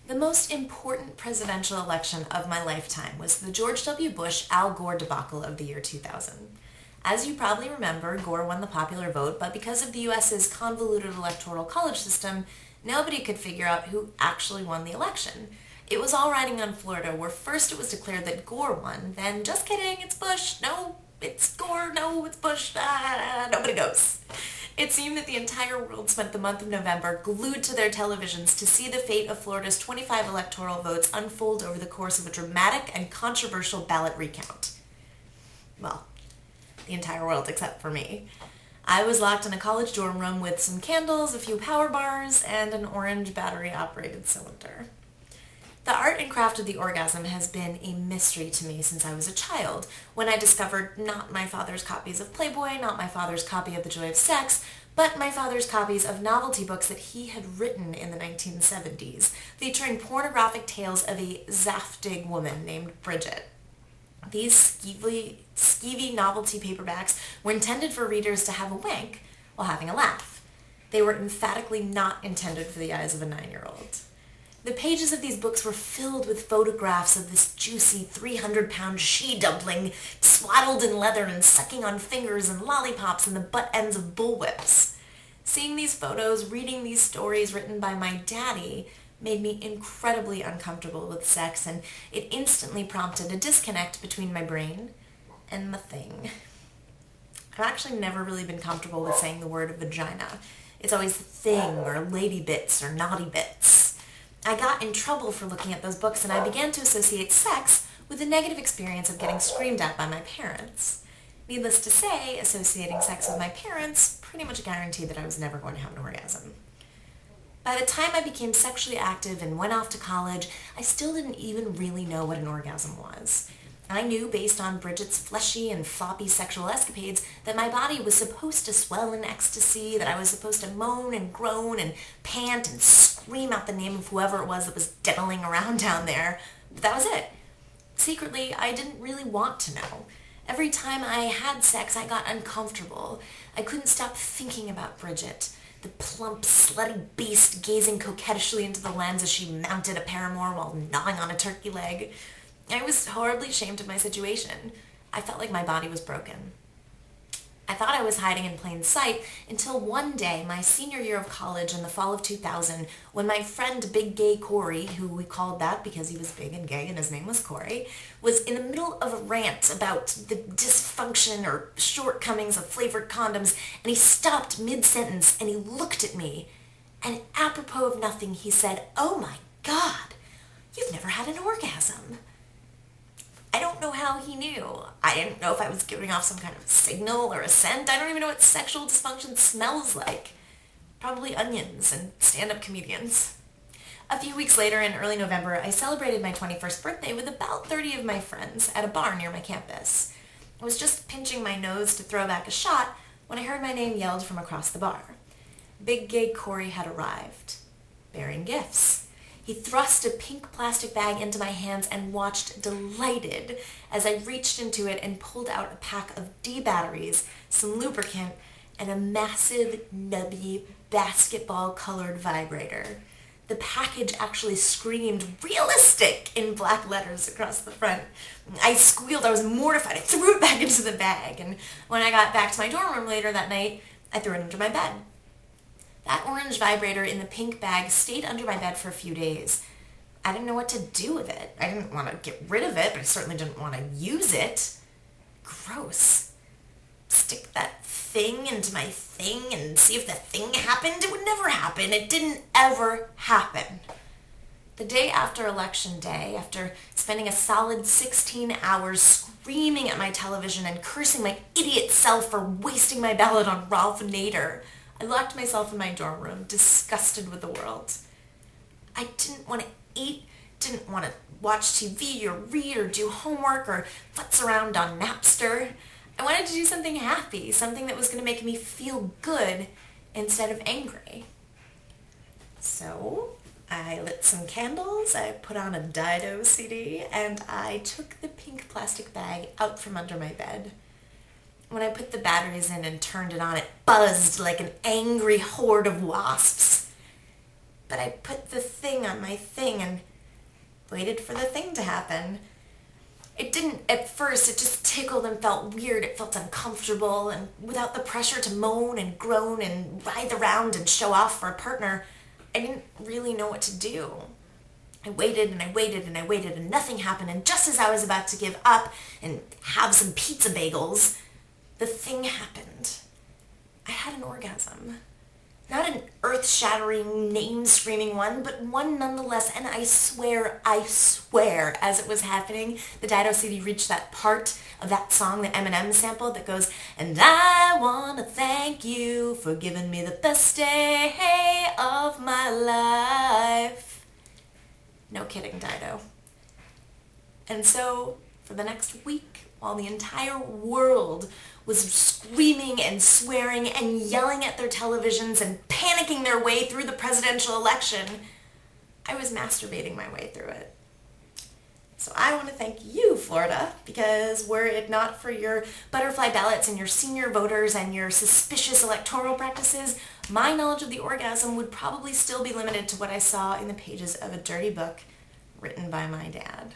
The most important presidential election of my lifetime was the George W. Bush-Al Gore debacle of the year 2000. As you probably remember, Gore won the popular vote, but because of the US's convoluted electoral college system, nobody could figure out who actually won the election. It was all riding on Florida, where first it was declared that Gore won, then just kidding, it's Bush, no, it's Gore, no, it's Bush, nobody knows. It seemed that the entire world spent the month of November glued to their televisions to see the fate of Florida's 25 electoral votes unfold over the course of a dramatic and controversial ballot recount. Well, the entire world except for me. I was locked in a college dorm room with some candles, a few power bars, and an orange battery-operated cylinder. The art and craft of the orgasm has been a mystery to me since I was a child, when I discovered not my father's copies of Playboy, not my father's copy of The Joy of Sex, but my father's copies of novelty books that he had written in the 1970s, featuring pornographic tales of a Zaftig woman named Bridget. These skeevy novelty paperbacks were intended for readers to have a wank while having a laugh. They were emphatically not intended for the eyes of a 9-year-old. The pages of these books were filled with photographs of this juicy 300-pound she-dumpling swaddled in leather and sucking on fingers and lollipops and the butt ends of bullwhips. Seeing these photos, reading these stories written by my daddy, made me incredibly uncomfortable with sex, and it instantly prompted a disconnect between my brain and my thing. I've actually never really been comfortable with saying the word vagina. It's always thing or lady bits or naughty bits. I got in trouble for looking at those books, and I began to associate sex with the negative experience of getting screamed at by my parents. Needless to say, associating sex with my parents pretty much guaranteed that I was never going to have an orgasm. By the time I became sexually active and went off to college, I still didn't even really know what an orgasm was. I knew, based on Bridget's fleshy and floppy sexual escapades, that my body was supposed to swell in ecstasy, that I was supposed to moan and groan and pant and scream out the name of whoever it was that was diddling around down there. But that was it. Secretly, I didn't really want to know. Every time I had sex, I got uncomfortable. I couldn't stop thinking about Bridget, the plump, slutty beast gazing coquettishly into the lens as she mounted a paramour while gnawing on a turkey leg. I was horribly ashamed of my situation. I felt like my body was broken. I thought I was hiding in plain sight until one day, my senior year of college in the fall of 2000, when my friend Big Gay Corey, who we called that because he was big and gay and his name was Corey, was in the middle of a rant about the dysfunction or shortcomings of flavored condoms, and he stopped mid-sentence and he looked at me, and apropos of nothing, he said, "Oh my God, you've never had an orgasm." I don't know how he knew. I didn't know if I was giving off some kind of signal or a scent. I don't even know what sexual dysfunction smells like. Probably onions and stand-up comedians. A few weeks later, in early November, I celebrated my 21st birthday with about 30 of my friends at a bar near my campus. I was just pinching my nose to throw back a shot when I heard my name yelled from across the bar. Big Gay Corey had arrived, bearing gifts. He thrust a pink plastic bag into my hands and watched delighted as I reached into it and pulled out a pack of D batteries, some lubricant, and a massive, nubby, basketball-colored vibrator. The package actually screamed "realistic" in black letters across the front. I squealed. I was mortified. I threw it back into the bag, and when I got back to my dorm room later that night, I threw it under my bed. That orange vibrator in the pink bag stayed under my bed for a few days. I didn't know what to do with it. I didn't want to get rid of it, but I certainly didn't want to use it. Gross. Stick that thing into my thing and see if the thing happened? It would never happen. It didn't ever happen. The day after Election Day, after spending a solid 16 hours screaming at my television and cursing my idiot self for wasting my ballot on Ralph Nader, I locked myself in my dorm room, disgusted with the world. I didn't want to eat, didn't want to watch TV or read or do homework or futz around on Napster. I wanted to do something happy, something that was going to make me feel good instead of angry. So I lit some candles, I put on a Dido CD, and I took the pink plastic bag out from under my bed. When I put the batteries in and turned it on, it buzzed like an angry horde of wasps. But I put the thing on my thing and waited for the thing to happen. It didn't at first, it just tickled and felt weird. It felt uncomfortable, and without the pressure to moan and groan and writhe around and show off for a partner, I didn't really know what to do. I waited and I waited and I waited and nothing happened, and just as I was about to give up and have some pizza bagels, the thing happened. I had an orgasm. Not an earth-shattering, name-screaming one, but one nonetheless, and I swear, as it was happening, the Dido CD reached that part of that song that Eminem sampled that goes, "And I wanna thank you for giving me the best day of my life." No kidding, Dido. And so, for the next week, while the entire world was screaming and swearing and yelling at their televisions and panicking their way through the presidential election, I was masturbating my way through it. So I want to thank you, Florida, because were it not for your butterfly ballots and your senior voters and your suspicious electoral practices, my knowledge of the orgasm would probably still be limited to what I saw in the pages of a dirty book written by my dad.